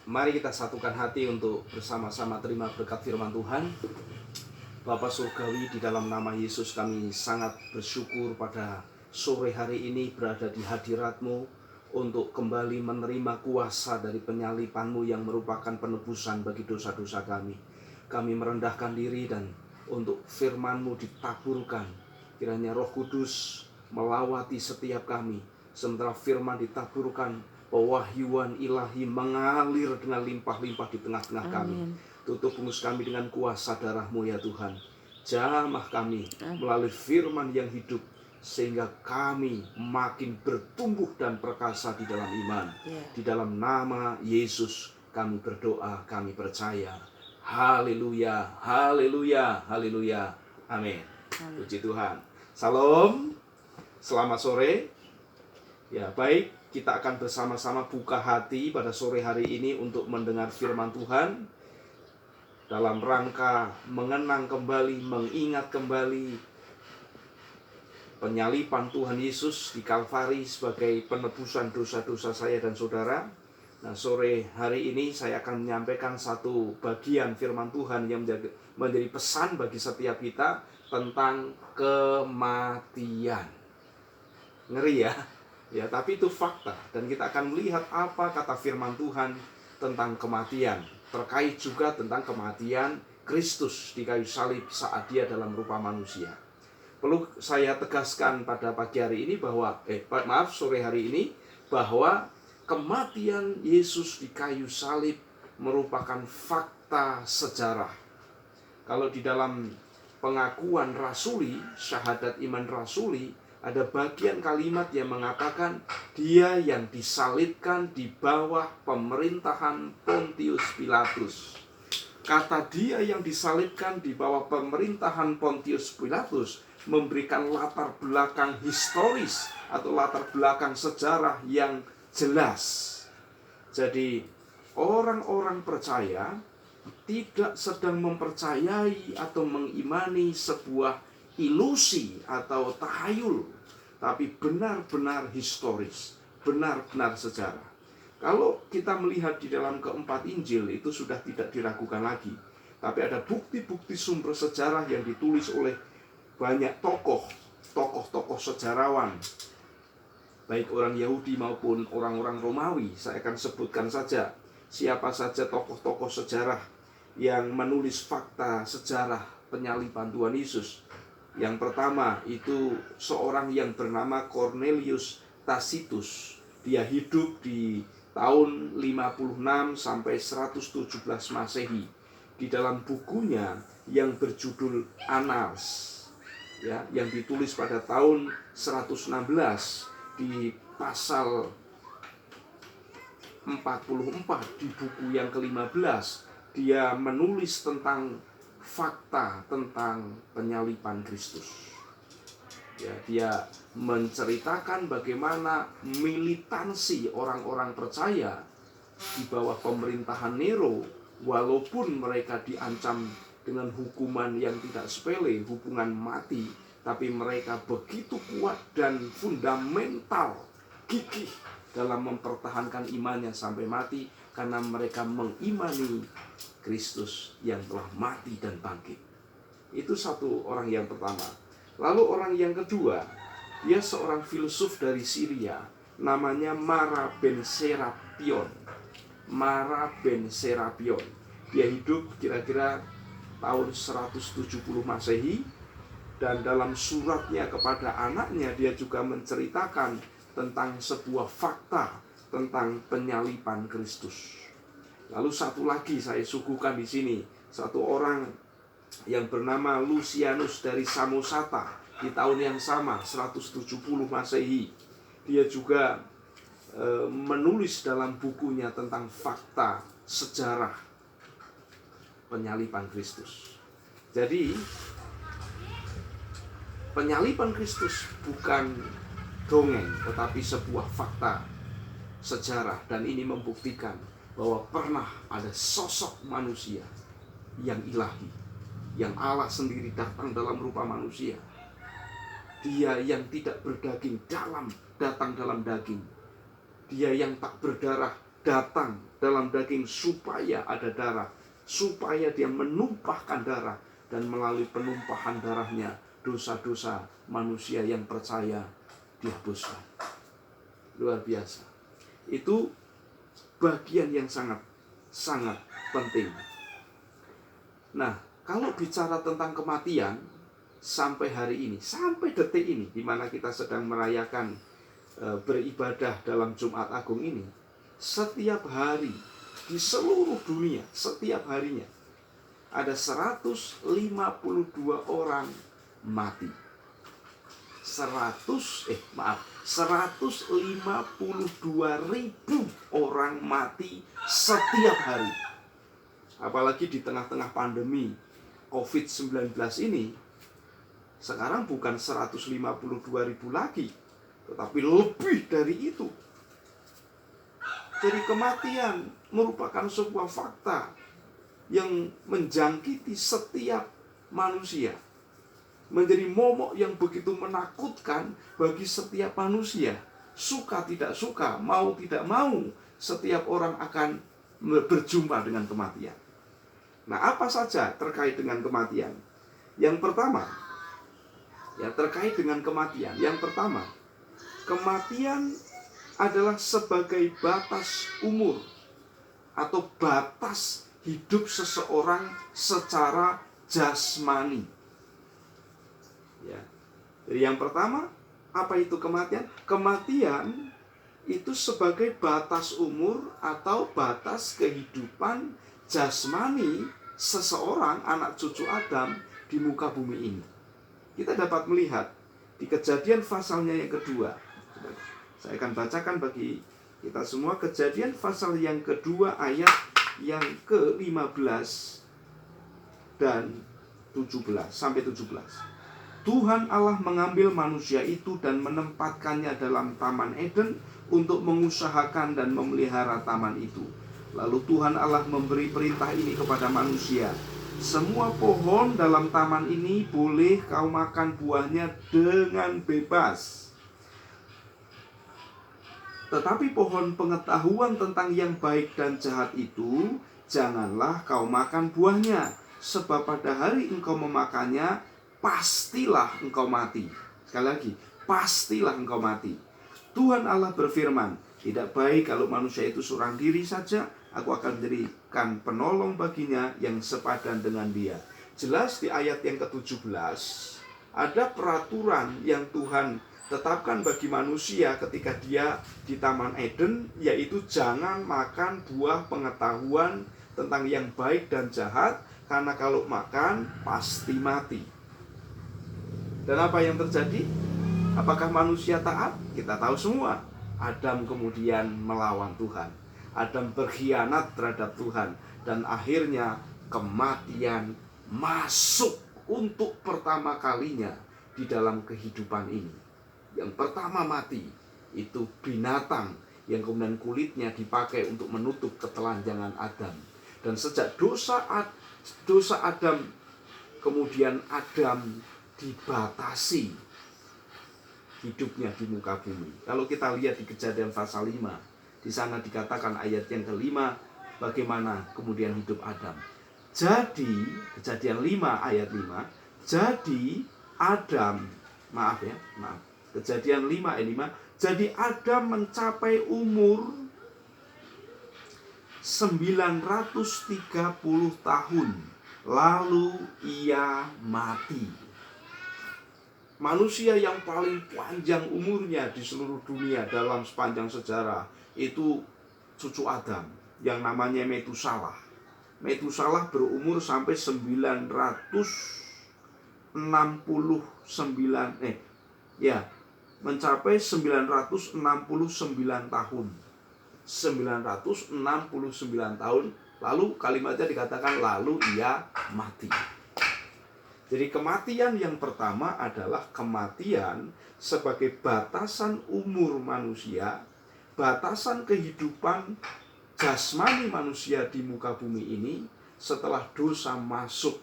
Mari kita satukan hati untuk bersama-sama terima berkat firman Tuhan. Bapa Surgawi, di dalam nama Yesus kami sangat bersyukur pada sore hari ini berada di hadirat-Mu untuk kembali menerima kuasa dari penyalipan-Mu yang merupakan penebusan bagi dosa-dosa kami. Kami merendahkan diri dan untuk firman-Mu ditaburkan. Kiranya Roh Kudus melawati setiap kami. Sementara firman ditaburkan, pewahyuan ilahi mengalir dengan limpah-limpah di tengah-tengah kami. Tutup pengus kami dengan kuasa darah-Mu ya Tuhan. Jamah kami melalui firman yang hidup, sehingga kami makin bertumbuh dan perkasa di dalam iman. Di dalam nama Yesus kami berdoa, kami percaya. Haleluya, haleluya, haleluya. Amin. Puji Tuhan. Salam, selamat sore. Ya, baik, kita akan bersama-sama buka hati pada sore hari ini untuk mendengar firman Tuhan dalam rangka mengenang kembali, mengingat kembali penyalipan Tuhan Yesus di Kalvari sebagai penebusan dosa-dosa saya dan saudara. Nah, sore hari ini saya akan menyampaikan satu bagian firman Tuhan yang menjadi pesan bagi setiap kita tentang kematian. Ngeri ya? Ya, tapi itu fakta, dan kita akan melihat apa kata firman Tuhan tentang kematian, terkait juga tentang kematian Kristus di kayu salib saat dia dalam rupa manusia. Perlu saya tegaskan pada pagi hari ini bahwa sore hari ini bahwa kematian Yesus di kayu salib merupakan fakta sejarah. Kalau di dalam pengakuan rasuli, syahadat iman rasuli, ada bagian kalimat yang mengatakan dia yang disalibkan di bawah pemerintahan Pontius Pilatus. Kata dia yang disalibkan di bawah pemerintahan Pontius Pilatus memberikan latar belakang historis atau latar belakang sejarah yang jelas. Jadi orang-orang percaya tidak sedang mempercayai atau mengimani sebuah ilusi atau tahayul, tapi benar-benar historis, benar-benar sejarah. Kalau kita melihat di dalam keempat Injil itu sudah tidak diragukan lagi, tapi ada bukti-bukti sumber sejarah yang ditulis oleh banyak tokoh-tokoh sejarawan, baik orang Yahudi maupun orang-orang Romawi. Saya akan sebutkan saja siapa saja tokoh-tokoh sejarah yang menulis fakta sejarah penyalipan Tuhan Yesus. Yang pertama itu seorang yang bernama Cornelius Tacitus. Dia hidup di tahun 56 sampai 117 Masehi. Di dalam bukunya yang berjudul Annals, ya, yang ditulis pada tahun 116, di pasal 44 di buku yang ke-15, dia menulis tentang fakta tentang penyalipan Kristus. Ya, dia menceritakan bagaimana militansi orang-orang percaya di bawah pemerintahan Nero, walaupun mereka diancam dengan hukuman yang tidak sepele, hukuman mati, tapi mereka begitu kuat dan fundamental, gigih dalam mempertahankan imannya sampai mati, karena mereka mengimani Kristus yang telah mati dan bangkit. Itu satu orang yang pertama. Lalu orang yang kedua, dia seorang filsuf dari Syria, namanya Mara ben Serapion. Mara ben Serapion. Dia hidup kira-kira tahun 170 Masehi, dan dalam suratnya kepada anaknya dia juga menceritakan tentang sebuah fakta tentang penyalipan Kristus. Lalu satu lagi saya suguhkan di sini, satu orang yang bernama Lucianus dari Samosata di tahun yang sama 170 Masehi. Dia juga menulis dalam bukunya tentang fakta sejarah penyalipan Kristus. Jadi penyalipan Kristus bukan dongeng, tetapi sebuah fakta sejarah, dan ini membuktikan bahwa pernah ada sosok manusia yang ilahi, yang Allah sendiri datang dalam rupa manusia. Dia yang tidak berdaging datang dalam daging. Dia yang tak berdarah datang dalam daging supaya ada darah, supaya dia menumpahkan darah, dan melalui penumpahan darahnya dosa-dosa manusia yang percaya dihapuskan. Luar biasa. Itu bagian yang sangat penting. Nah, kalau bicara tentang kematian, sampai hari ini, sampai detik ini, di mana kita sedang merayakan beribadah dalam Jumat Agung ini, setiap hari di seluruh dunia, setiap harinya ada 152 orang mati. 152.000 orang mati setiap hari. Apalagi di tengah-tengah pandemi COVID-19 ini, sekarang bukan 152.000 lagi, tetapi lebih dari itu. Jadi kematian merupakan sebuah fakta yang menjangkiti setiap manusia. Menjadi momok yang begitu menakutkan bagi setiap manusia. Suka tidak suka, mau tidak mau, setiap orang akan berjumpa dengan kematian. Nah, apa saja terkait dengan kematian? Yang pertama, terkait dengan kematian. Yang pertama, kematian adalah sebagai batas umur atau batas hidup seseorang secara jasmani. Jadi yang pertama, apa itu kematian? Kematian itu sebagai batas umur atau batas kehidupan jasmani seseorang, anak cucu Adam di muka bumi ini. Kita dapat melihat di Kejadian pasalnya yang kedua. Saya akan bacakan bagi kita semua Kejadian pasal yang kedua ayat yang ke-15 dan 17 sampai 17. Tuhan Allah mengambil manusia itu dan menempatkannya dalam Taman Eden untuk mengusahakan dan memelihara taman itu. Lalu Tuhan Allah memberi perintah ini kepada manusia. Semua pohon dalam taman ini boleh kau makan buahnya dengan bebas. Tetapi pohon pengetahuan tentang yang baik dan jahat itu, janganlah kau makan buahnya. Sebab pada hari engkau memakannya, pastilah engkau mati. Sekali lagi, pastilah engkau mati. Tuhan Allah berfirman, tidak baik kalau manusia itu seorang diri saja. Aku akan berikan penolong baginya yang sepadan dengan dia. Jelas di ayat yang ke-17, ada peraturan yang Tuhan tetapkan bagi manusia ketika dia di Taman Eden, yaitu jangan makan buah pengetahuan tentang yang baik dan jahat, karena kalau makan pasti mati. Dan apa yang terjadi? Apakah manusia taat? Kita tahu semua. Adam kemudian melawan Tuhan. Adam berkhianat terhadap Tuhan. Dan akhirnya kematian masuk untuk pertama kalinya di dalam kehidupan ini. Yang pertama mati itu binatang yang kemudian kulitnya dipakai untuk menutup ketelanjangan Adam. Dan sejak dosa Adam, kemudian Adam dibatasi hidupnya di muka bumi. Kalau kita lihat di Kejadian pasal 5, di sana dikatakan ayat yang ke-5 bagaimana kemudian hidup Adam. Jadi Kejadian 5 ayat 5, jadi Adam, Kejadian 5 ayat 5, jadi Adam mencapai umur 930 tahun, lalu ia mati. Manusia yang paling panjang umurnya di seluruh dunia dalam sepanjang sejarah itu cucu Adam yang namanya Metusalah. Metusalah berumur sampai mencapai 969 tahun. 969 tahun, lalu kalimatnya dikatakan lalu ia mati. Jadi kematian yang pertama adalah kematian sebagai batasan umur manusia, batasan kehidupan jasmani manusia di muka bumi ini setelah dosa masuk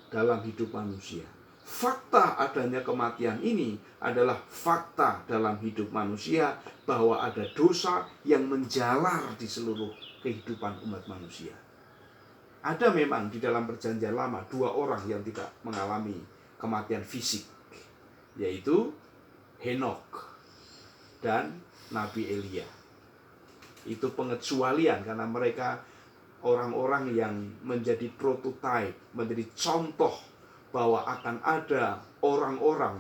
dalam hidup manusia. fakta adanya kematian ini adalah fakta dalam hidup manusia, bahwa ada dosa yang menjalar di seluruh kehidupan umat manusia. Ada memang di dalam perjanjian lama 2 orang yang tidak mengalami kematian fisik, yaitu Henokh dan Nabi Elia. Itu pengecualian karena mereka orang-orang yang menjadi prototipe, menjadi contoh bahwa akan ada orang-orang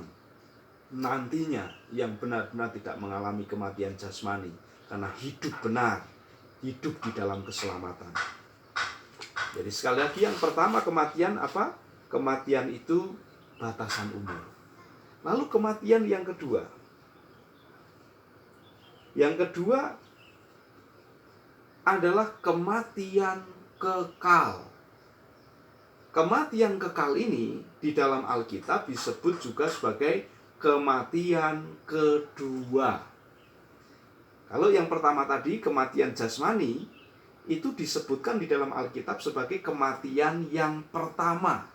nantinya yang benar-benar tidak mengalami kematian jasmani karena hidup benar, hidup di dalam keselamatan. Jadi sekali lagi, yang pertama kematian apa? Kematian itu batasan umur. Lalu kematian yang kedua. Yang kedua adalah kematian kekal. Kematian kekal ini di dalam Alkitab disebut juga sebagai kematian kedua. Kalau yang pertama tadi, kematian jasmani, itu disebutkan di dalam Alkitab sebagai kematian yang pertama.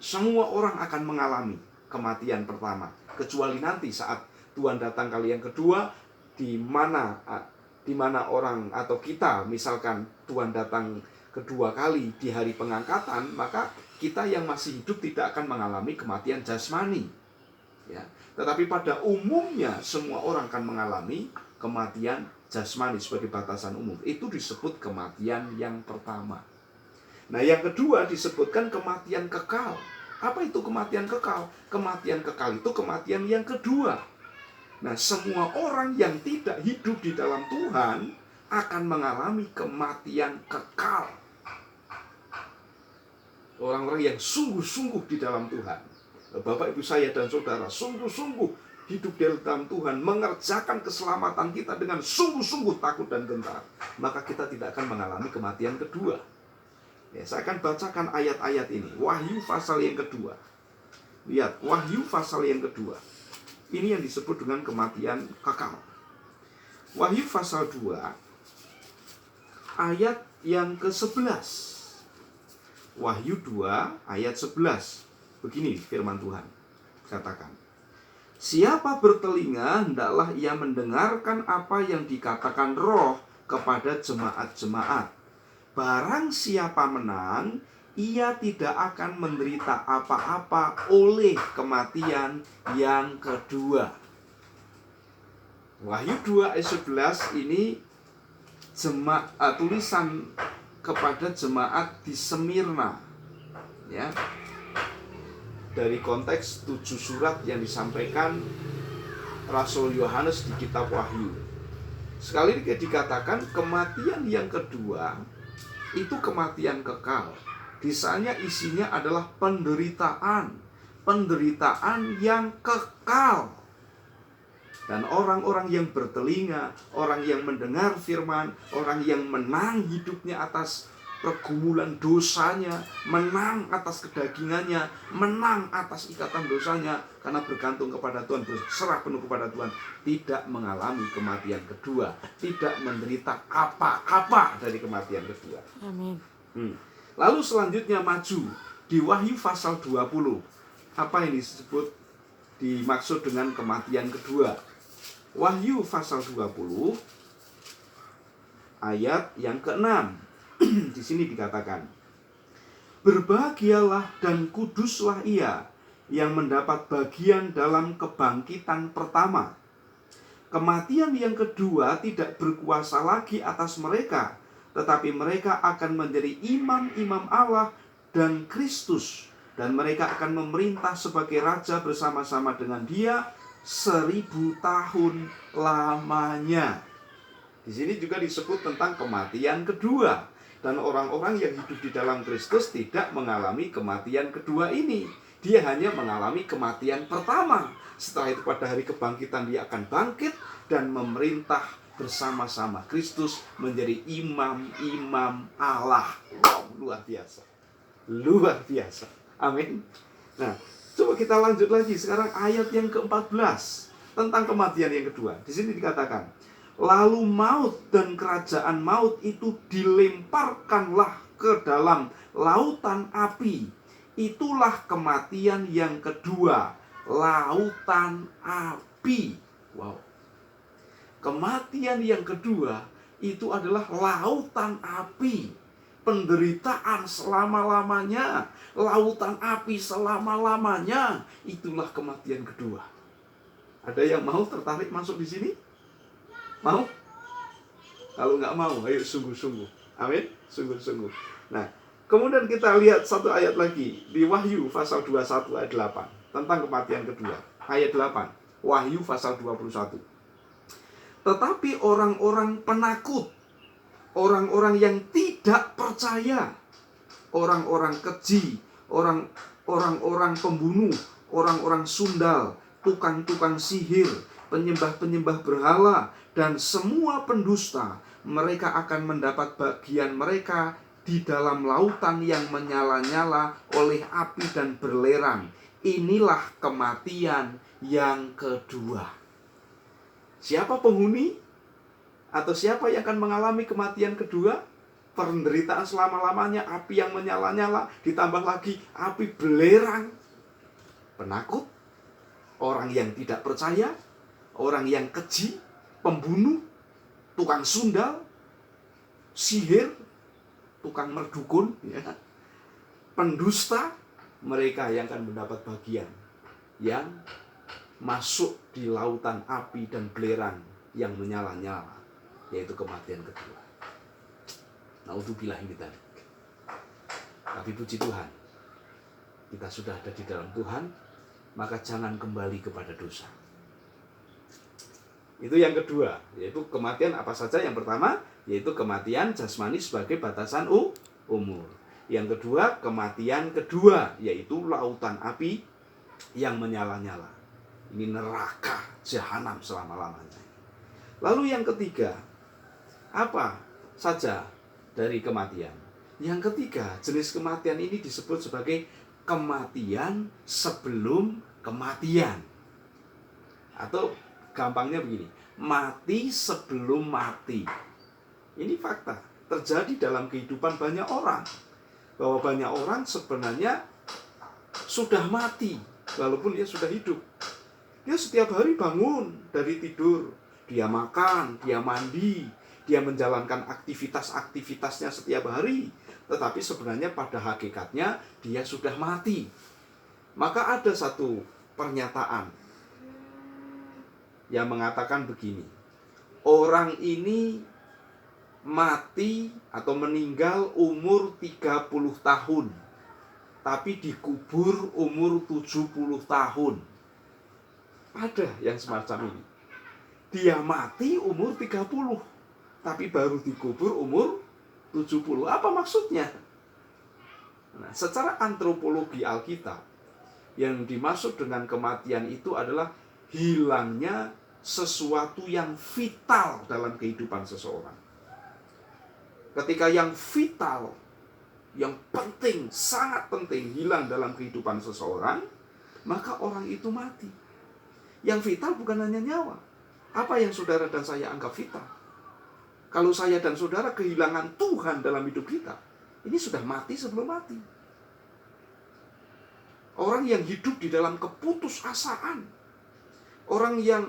Semua orang akan mengalami kematian pertama, kecuali nanti saat Tuhan datang kali yang kedua, di mana orang atau kita, misalkan Tuhan datang kedua kali di hari pengangkatan, maka kita yang masih hidup tidak akan mengalami kematian jasmani, ya. Tetapi pada umumnya semua orang akan mengalami kematian jasmani sebagai batasan umum. Itu disebut kematian yang pertama. Nah, yang kedua disebutkan kematian kekal. Apa itu kematian kekal? Kematian kekal itu kematian yang kedua. Nah, semua orang yang tidak hidup di dalam Tuhan akan mengalami kematian kekal. Orang-orang yang sungguh-sungguh di dalam Tuhan, Bapak, Ibu saya dan saudara, sungguh-sungguh hidup di dalam Tuhan, mengerjakan keselamatan kita dengan sungguh-sungguh takut dan gentar, maka kita tidak akan mengalami kematian kedua. Ya, saya akan bacakan ayat-ayat ini. Wahyu pasal yang kedua. Lihat, Wahyu pasal yang kedua. Ini yang disebut dengan kematian kekal. Wahyu pasal 2 ayat yang ke-11. Wahyu 2 ayat 11. Begini firman Tuhan katakan, siapa bertelinga hendaklah ia mendengarkan apa yang dikatakan Roh kepada jemaat-jemaat. Barang siapa menang, ia tidak akan menderita apa-apa oleh kematian yang kedua. Wahyu 2 ayat 11 ini tulisan kepada jemaat di Semirna, ya. Dari konteks 7 surat yang disampaikan Rasul Yohanes di kitab Wahyu. Sekali lagi dikatakan kematian yang kedua itu kematian kekal. Di sana isinya adalah penderitaan yang kekal. Dan orang-orang yang bertelinga, orang yang mendengar firman, orang yang menang hidupnya atas pergumulan dosanya, menang atas kedagingannya, menang atas ikatan dosanya, karena bergantung kepada Tuhan, berserah penuh kepada Tuhan, tidak mengalami kematian kedua, tidak menderita apa-apa dari kematian kedua. Amin. Lalu selanjutnya maju di Wahyu pasal 20. Apa yang disebut dimaksud dengan kematian kedua? Wahyu pasal 20 ayat yang ke-6. Di sini dikatakan, berbahagialah dan kuduslah ia yang mendapat bagian dalam kebangkitan pertama. Kematian yang kedua tidak berkuasa lagi atas mereka, tetapi mereka akan menjadi imam-imam Allah dan Kristus, dan mereka akan memerintah sebagai raja bersama-sama dengan Dia 1000 tahun lamanya. Di sini juga disebut tentang kematian kedua, dan orang-orang yang hidup di dalam Kristus tidak mengalami kematian kedua ini. Dia hanya mengalami kematian pertama. Setelah itu pada hari kebangkitan dia akan bangkit dan memerintah bersama-sama Kristus menjadi imam-imam Allah. Wow, luar biasa. Luar biasa. Amin. Nah, coba kita lanjut lagi sekarang ayat yang ke-14 tentang kematian yang kedua. Di sini dikatakan, lalu maut dan kerajaan maut itu dilemparkanlah ke dalam lautan api. Itulah kematian yang kedua, lautan api. Wow. Kematian yang kedua itu adalah lautan api. Penderitaan selama-lamanya, lautan api selama-lamanya. Itulah kematian kedua. Ada yang mau tertarik masuk di sini? Mau? Kalau nggak mau, ayo sungguh-sungguh. Amin? Sungguh-sungguh. Nah, kemudian kita lihat satu ayat lagi di Wahyu pasal 21 ayat 8 tentang kematian kedua. Ayat 8, Wahyu pasal 21. Tetapi orang-orang penakut, orang-orang yang tidak percaya, orang-orang keji, orang-orang pembunuh, orang-orang sundal, tukang-tukang sihir, penyembah-penyembah berhala, dan semua pendusta, mereka akan mendapat bagian mereka di dalam lautan yang menyala-nyala oleh api dan belerang. Inilah kematian yang kedua. Siapa penghuni? Atau siapa yang akan mengalami kematian kedua? Penderitaan selama-lamanya, api yang menyala-nyala, ditambah lagi api belerang. Penakut, orang yang tidak percaya, orang yang keji, pembunuh, tukang sundal, sihir, tukang merdukun, ya. Pendusta, mereka yang akan mendapat bagian yang masuk di lautan api dan belerang yang menyala-nyala, yaitu kematian kedua. Naudzubillah kita. Tapi puji Tuhan, kita sudah ada di dalam Tuhan, maka jangan kembali kepada dosa. Itu yang kedua, yaitu kematian apa saja. Yang pertama, yaitu kematian jasmani sebagai batasan umur. Yang kedua, kematian kedua, yaitu lautan api yang menyala-nyala. Ini neraka jahanam selama-lamanya. Lalu yang ketiga, apa saja dari kematian? Yang ketiga, jenis kematian ini disebut sebagai kematian sebelum kematian. Atau gampangnya begini, mati sebelum mati. Ini fakta, terjadi dalam kehidupan banyak orang. Bahwa banyak orang sebenarnya sudah mati, walaupun dia sudah hidup. Dia setiap hari bangun dari tidur, dia makan, dia mandi, dia menjalankan aktivitas-aktivitasnya setiap hari. Tetapi sebenarnya pada hakikatnya dia sudah mati. Maka ada satu pernyataan yang mengatakan begini, orang ini mati atau meninggal umur 30 tahun, tapi dikubur umur 70 tahun. Ada yang semacam ini. Dia mati umur 30, tapi baru dikubur umur 70. Apa maksudnya? Nah, secara antropologi Alkitab, yang dimaksud dengan kematian itu adalah hilangnya sesuatu yang vital dalam kehidupan seseorang. Ketika yang vital, yang penting, sangat penting hilang dalam kehidupan seseorang, maka orang itu mati. Yang vital bukan hanya nyawa. Apa yang saudara dan saya anggap vital? Kalau saya dan saudara kehilangan Tuhan dalam hidup kita, ini sudah mati sebelum mati. Orang yang hidup di dalam keputusasaan, orang yang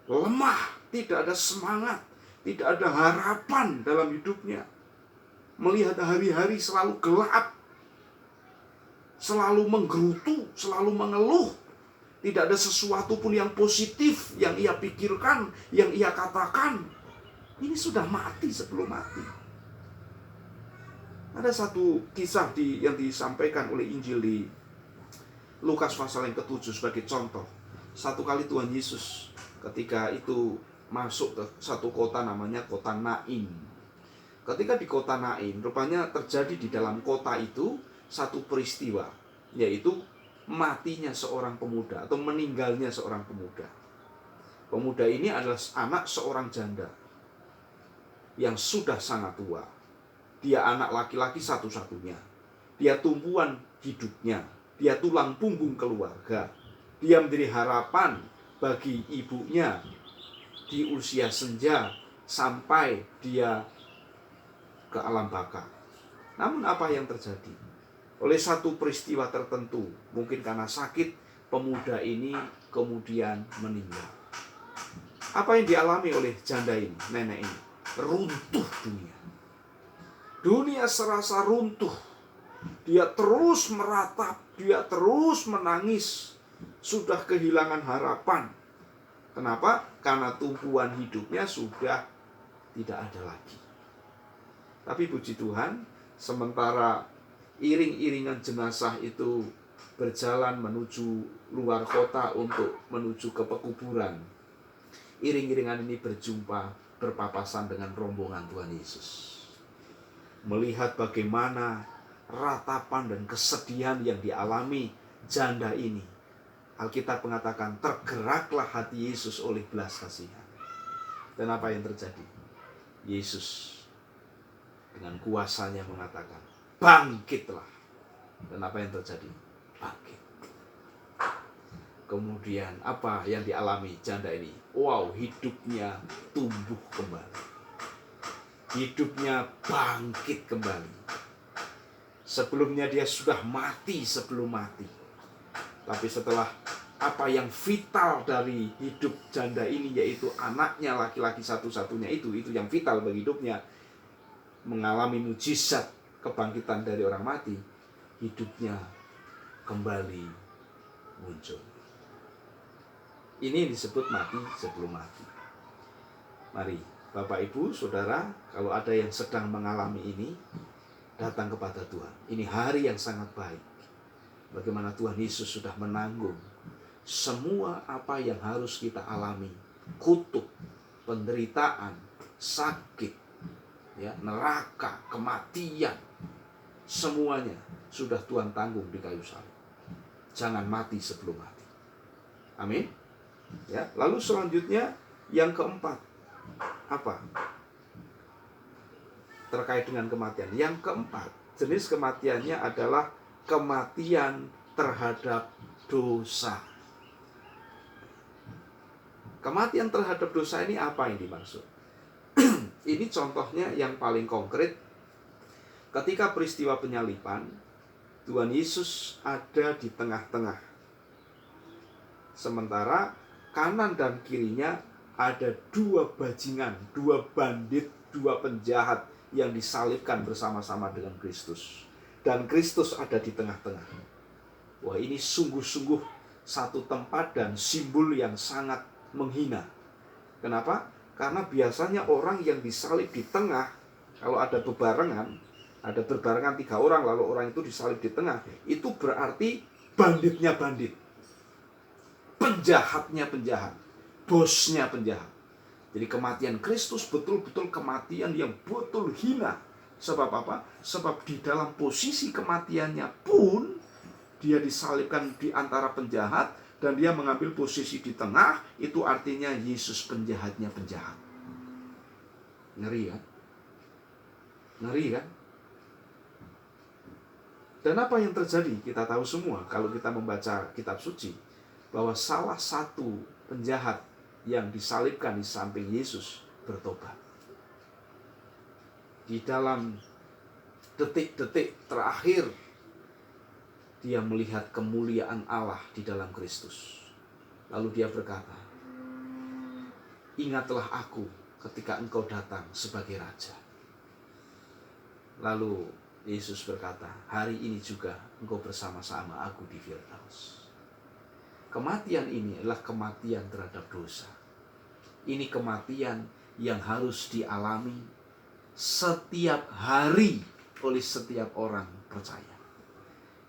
lemah, tidak ada semangat, tidak ada harapan dalam hidupnya, melihat hari-hari selalu gelap, selalu menggerutu, selalu mengeluh, tidak ada sesuatu pun yang positif yang ia pikirkan, yang ia katakan. Ini sudah mati sebelum mati. Ada satu kisah yang disampaikan oleh Injil di Lukas pasal yang ke-7 sebagai contoh. Satu kali Tuhan Yesus ketika itu masuk ke satu kota namanya kota Naim. Ketika di kota Naim, rupanya terjadi di dalam kota itu satu peristiwa, yaitu matinya seorang pemuda atau meninggalnya seorang pemuda. Pemuda ini adalah anak seorang janda yang sudah sangat tua. Dia anak laki-laki satu-satunya. Dia tumpuan hidupnya. Dia tulang punggung keluarga. Dia menjadi harapan bagi ibunya di usia senja sampai dia ke alam baka. Namun apa yang terjadi? oleh satu peristiwa tertentu, mungkin karena sakit, pemuda ini kemudian meninggal. Apa yang dialami oleh janda ini, nenek ini? Runtuh dunia. Dunia serasa runtuh. Dia terus meratap, dia terus menangis. Sudah kehilangan harapan. Kenapa? Karena tumpuan hidupnya sudah tidak ada lagi. Tapi puji Tuhan, sementara iring-iringan jenazah itu berjalan menuju luar kota untuk menuju ke pekuburan, iring-iringan ini berpapasan dengan rombongan Tuhan Yesus. Melihat bagaimana ratapan dan kesedihan yang dialami janda ini, Alkitab mengatakan tergeraklah hati Yesus oleh belas kasihan. Dan apa yang terjadi? Yesus dengan kuasanya mengatakan, bangkitlah. Dan apa yang terjadi? Bangkit. Kemudian apa yang dialami janda ini? Wow, hidupnya tumbuh kembali. Hidupnya bangkit kembali. Sebelumnya dia sudah mati sebelum mati. Tapi setelah apa yang vital dari hidup janda ini, yaitu anaknya laki-laki satu-satunya itu yang vital bagi hidupnya, mengalami mujizat kebangkitan dari orang mati, hidupnya kembali muncul. Ini disebut mati sebelum mati. Mari Bapak Ibu Saudara, kalau ada yang sedang mengalami ini, datang kepada Tuhan. Ini hari yang sangat baik. Bagaimana Tuhan Yesus sudah menanggung semua apa yang harus kita alami. Kutuk, penderitaan, sakit, ya, neraka, kematian, semuanya sudah Tuhan tanggung di kayu salib. Jangan mati sebelum mati. Amin. Ya, lalu selanjutnya yang keempat, apa? Terkait dengan kematian. Yang keempat, jenis kematiannya adalah kematian terhadap dosa. Kematian terhadap dosa ini apa yang dimaksud? Ini contohnya yang paling konkret. Ketika peristiwa penyaliban, Tuhan Yesus ada di tengah-tengah. Sementara kanan dan kirinya ada dua bajingan, dua bandit, dua penjahat yang disalibkan bersama-sama dengan Kristus. Dan Kristus ada di tengah-tengah. Wah, ini sungguh-sungguh satu tempat dan simbol yang sangat menghina. Kenapa? Karena biasanya orang yang disalib di tengah, kalau ada berbarengan 3 orang, lalu orang itu disalib di tengah, itu berarti banditnya bandit, penjahatnya penjahat, bosnya penjahat. Jadi kematian Kristus betul-betul kematian yang betul hina. Sebab apa? Sebab di dalam posisi kematiannya pun dia disalibkan di antara penjahat dan dia mengambil posisi di tengah. Itu artinya Yesus penjahatnya penjahat. Ngeri kan? Ngeri kan? Dan apa yang terjadi? Kita tahu semua kalau kita membaca kitab suci, bahwa salah satu penjahat yang disalibkan di samping Yesus bertobat. Di dalam detik-detik terakhir, dia melihat kemuliaan Allah di dalam Kristus. Lalu dia berkata, ingatlah aku ketika engkau datang sebagai Raja. Lalu Yesus berkata, hari ini juga engkau bersama-sama aku di Firdaus. Kematian ini adalah kematian terhadap dosa. Ini kematian yang harus dialami setiap hari oleh setiap orang percaya.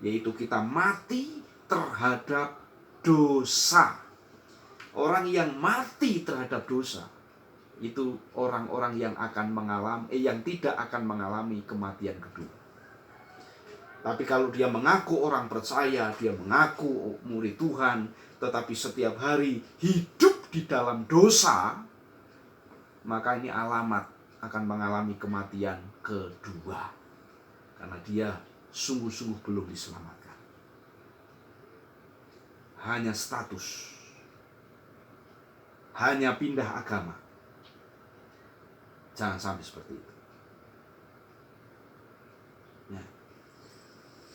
Yaitu kita mati terhadap dosa. Orang yang mati terhadap dosa itu orang-orang yang yang tidak akan mengalami kematian kedua. Tapi kalau dia mengaku orang percaya, dia mengaku murid Tuhan, tetapi setiap hari hidup di dalam dosa, maka ini alamat akan mengalami kematian kedua. Karena dia sungguh-sungguh belum diselamatkan. Hanya status. Hanya pindah agama. Jangan sampai seperti itu. Ya.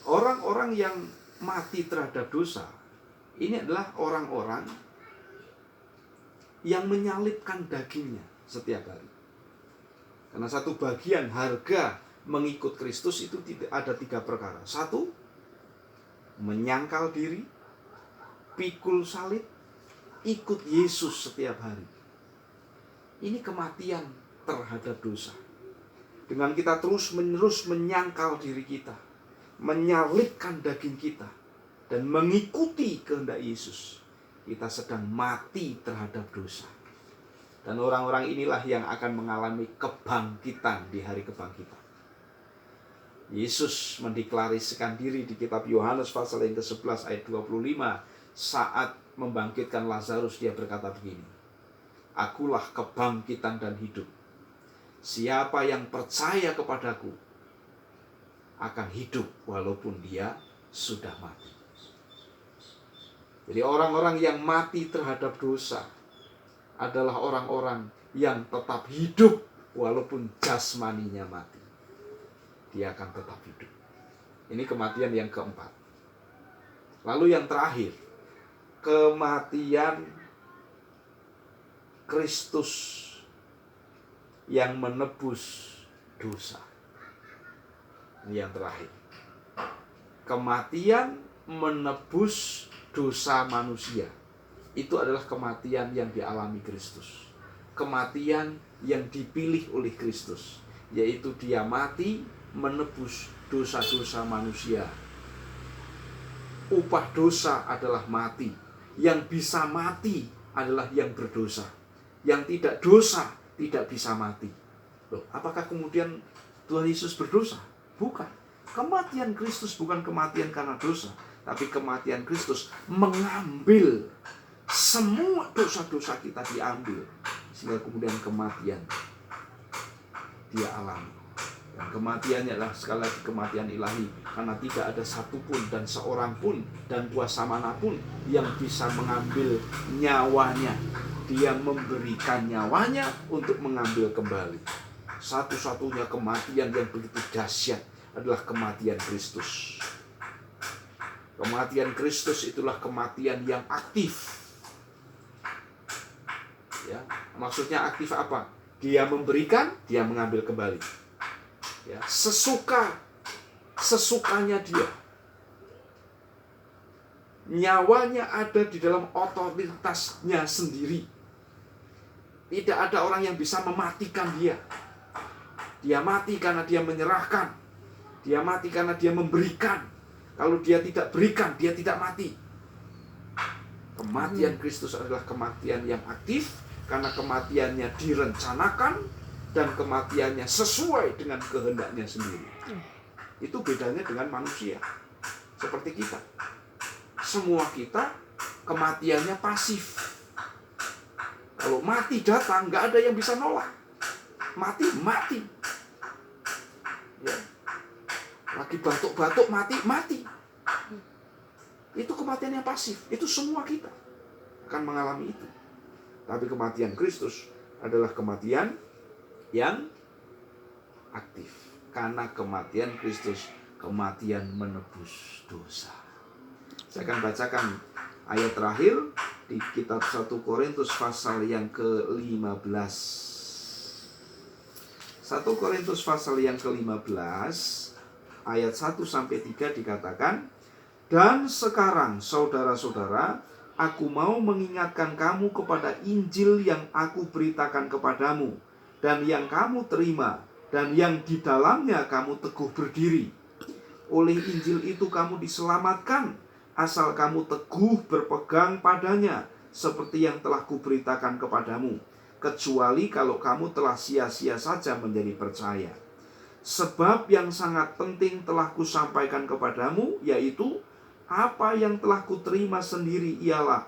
Orang-orang yang mati terhadap dosa, ini adalah orang-orang yang menyalibkan dagingnya setiap hari. Karena satu bagian harga mengikut Kristus itu tidak ada 3 perkara. 1, menyangkal diri, pikul salib, ikut Yesus setiap hari. Ini kematian terhadap dosa. Dengan kita terus-menerus menyangkal diri kita, menyalibkan daging kita, dan mengikuti kehendak Yesus, kita sedang mati terhadap dosa. Dan orang-orang inilah yang akan mengalami kebangkitan di hari kebangkitan. Yesus mendeklarasikan diri di kitab Yohanes pasal yang ke-11 ayat 25 saat membangkitkan Lazarus. Dia berkata begini, "Akulah kebangkitan dan hidup. Siapa yang percaya kepadaku akan hidup walaupun dia sudah mati." Jadi orang-orang yang mati terhadap dosa adalah orang-orang yang tetap hidup walaupun jasmaninya mati. Dia akan tetap hidup. Ini kematian yang keempat. Lalu yang terakhir, kematian Kristus yang menebus dosa. Ini yang terakhir. Kematian menebus dosa manusia. Itu adalah kematian yang dialami Kristus. Kematian yang dipilih oleh Kristus, yaitu dia mati menebus dosa-dosa manusia. Upah dosa adalah mati. Yang bisa mati adalah yang berdosa. Yang tidak dosa tidak bisa mati. Loh, apakah kemudian Tuhan Yesus berdosa? Bukan. Kematian Kristus bukan kematian karena dosa, tapi kematian Kristus mengambil semua dosa-dosa kita, diambil, sehingga kemudian kematian dia alami. Dan kematiannya adalah sekali lagi kematian ilahi, karena tidak ada satupun dan seorang pun dan kuasa manapun yang bisa mengambil nyawanya. Dia memberikan nyawanya untuk mengambil kembali. Satu-satunya kematian yang begitu dahsyat adalah kematian Kristus. Kematian Kristus itulah kematian yang aktif. Ya, maksudnya aktif apa? Dia memberikan, dia mengambil kembali. Ya, sesukanya dia. Nyawanya ada di dalam otoritasnya sendiri. Tidak ada orang yang bisa mematikan dia. Dia mati karena dia menyerahkan. Dia mati karena dia memberikan. Kalau dia tidak berikan, dia tidak mati. Kematian Kristus adalah kematian yang aktif, karena kematiannya direncanakan dan kematiannya sesuai dengan kehendaknya sendiri. Itu bedanya dengan manusia. Seperti kita. Semua kita kematiannya pasif. Kalau mati datang, nggak ada yang bisa nolak. Mati. Ya. Lagi batuk-batuk, mati. Itu kematian yang pasif. Itu semua kita akan mengalami itu. Tapi kematian Kristus adalah kematian yang aktif. Karena kematian Kristus, kematian menebus dosa. Saya akan bacakan ayat terakhir di kitab 1 Korintus pasal yang ke-15. 1 Korintus pasal yang ke-15 ayat 1-3 dikatakan, "Dan sekarang saudara-saudara, aku mau mengingatkan kamu kepada Injil yang aku beritakan kepadamu, dan yang kamu terima, dan yang di dalamnya kamu teguh berdiri. Oleh Injil itu kamu diselamatkan, asal kamu teguh berpegang padanya, seperti yang telah kuberitakan kepadamu, kecuali kalau kamu telah sia-sia saja menjadi percaya. Sebab yang sangat penting telah kusampaikan kepadamu, yaitu apa yang telah kuterima sendiri ialah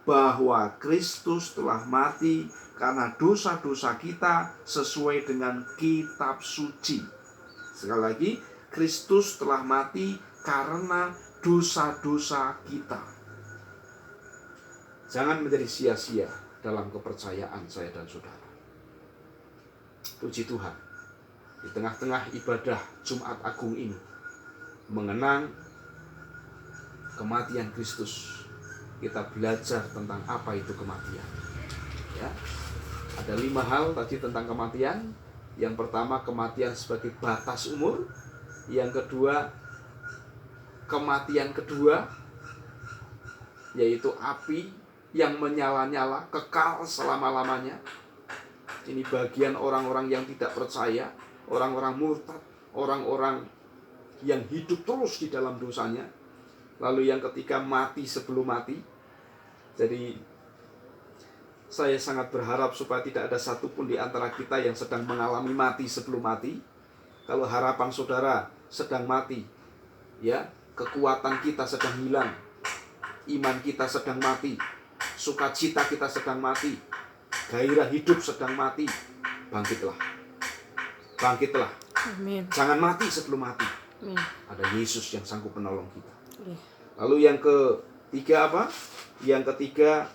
bahwa Kristus telah mati karena dosa-dosa kita sesuai dengan kitab suci." Sekali lagi, Kristus telah mati karena dosa-dosa kita. Jangan menjadi sia-sia dalam kepercayaan saya dan saudara. Puji Tuhan, di tengah-tengah ibadah Jumat Agung ini, mengenang kematian Kristus, kita belajar tentang apa itu kematian. Ya, ada 5 hal tadi tentang kematian. Yang pertama, kematian sebagai batas umur. Yang kedua, kematian kedua, yaitu api yang menyala-nyala kekal selama-lamanya. Ini bagian orang-orang yang tidak percaya, orang-orang murtad, orang-orang yang hidup terus di dalam dosanya. Lalu yang ketiga, mati sebelum mati. Jadi saya sangat berharap supaya tidak ada satupun di antara kita yang sedang mengalami mati sebelum mati. Kalau harapan saudara sedang mati, ya, kekuatan kita sedang hilang, iman kita sedang mati, sukacita kita sedang mati, gairah hidup sedang mati, bangkitlah. Bangkitlah. Amin. Jangan mati sebelum mati. Amin. Ada Yesus yang sanggup menolong kita. Iya. Lalu yang ketiga apa? Yang ketiga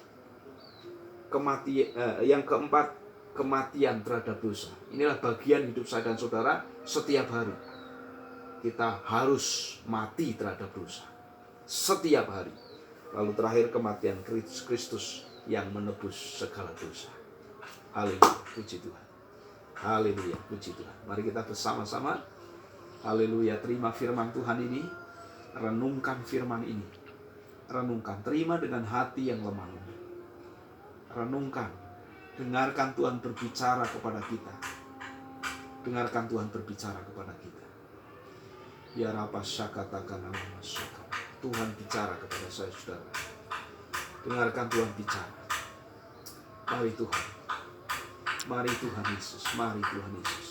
yang keempat, kematian terhadap dosa. Inilah bagian hidup saya dan saudara setiap hari. Kita harus mati terhadap dosa setiap hari. Lalu terakhir, kematian Kristus yang menebus segala dosa. Haleluya, puji Tuhan. Haleluya, puji Tuhan. Mari kita bersama-sama, haleluya, terima firman Tuhan ini. Renungkan firman ini. Renungkan, terima dengan hati yang lemah lembut. Renungkan, dengarkan Tuhan berbicara kepada kita. Dengarkan Tuhan berbicara kepada kita. Ya Rabba syakatakan nama syakata. Tuhan bicara kepada saya, saudara. Dengarkan Tuhan bicara. Mari Tuhan. Mari Tuhan Yesus. Mari Tuhan Yesus.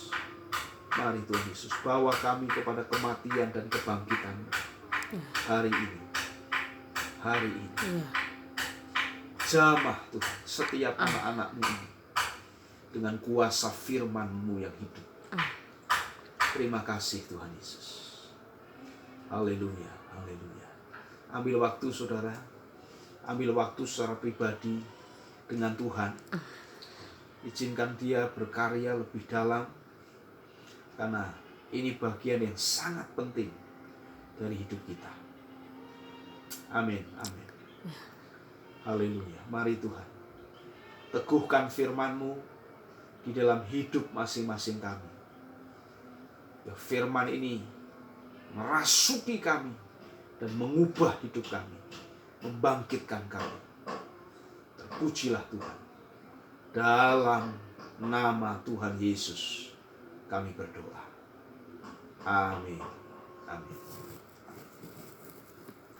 Mari Tuhan Yesus. Bawa kami kepada kematian dan kebangkitan hari ini. Hari ini. Jamah Tuhan setiap anak-anak-Mu ini dengan kuasa firman-Mu yang hidup. Terima kasih Tuhan Yesus. Haleluya, haleluya. Ambil waktu saudara, ambil waktu secara pribadi dengan Tuhan. Izinkan Dia berkarya lebih dalam, karena ini bagian yang sangat penting dari hidup kita. Amin, amin. Haleluya. Mari Tuhan, teguhkan firman-Mu di dalam hidup masing-masing kami. Ya, firman ini merasuki kami dan mengubah hidup kami, membangkitkan kami. Terpujilah Tuhan. Dalam nama Tuhan Yesus kami berdoa. Amin. Amin.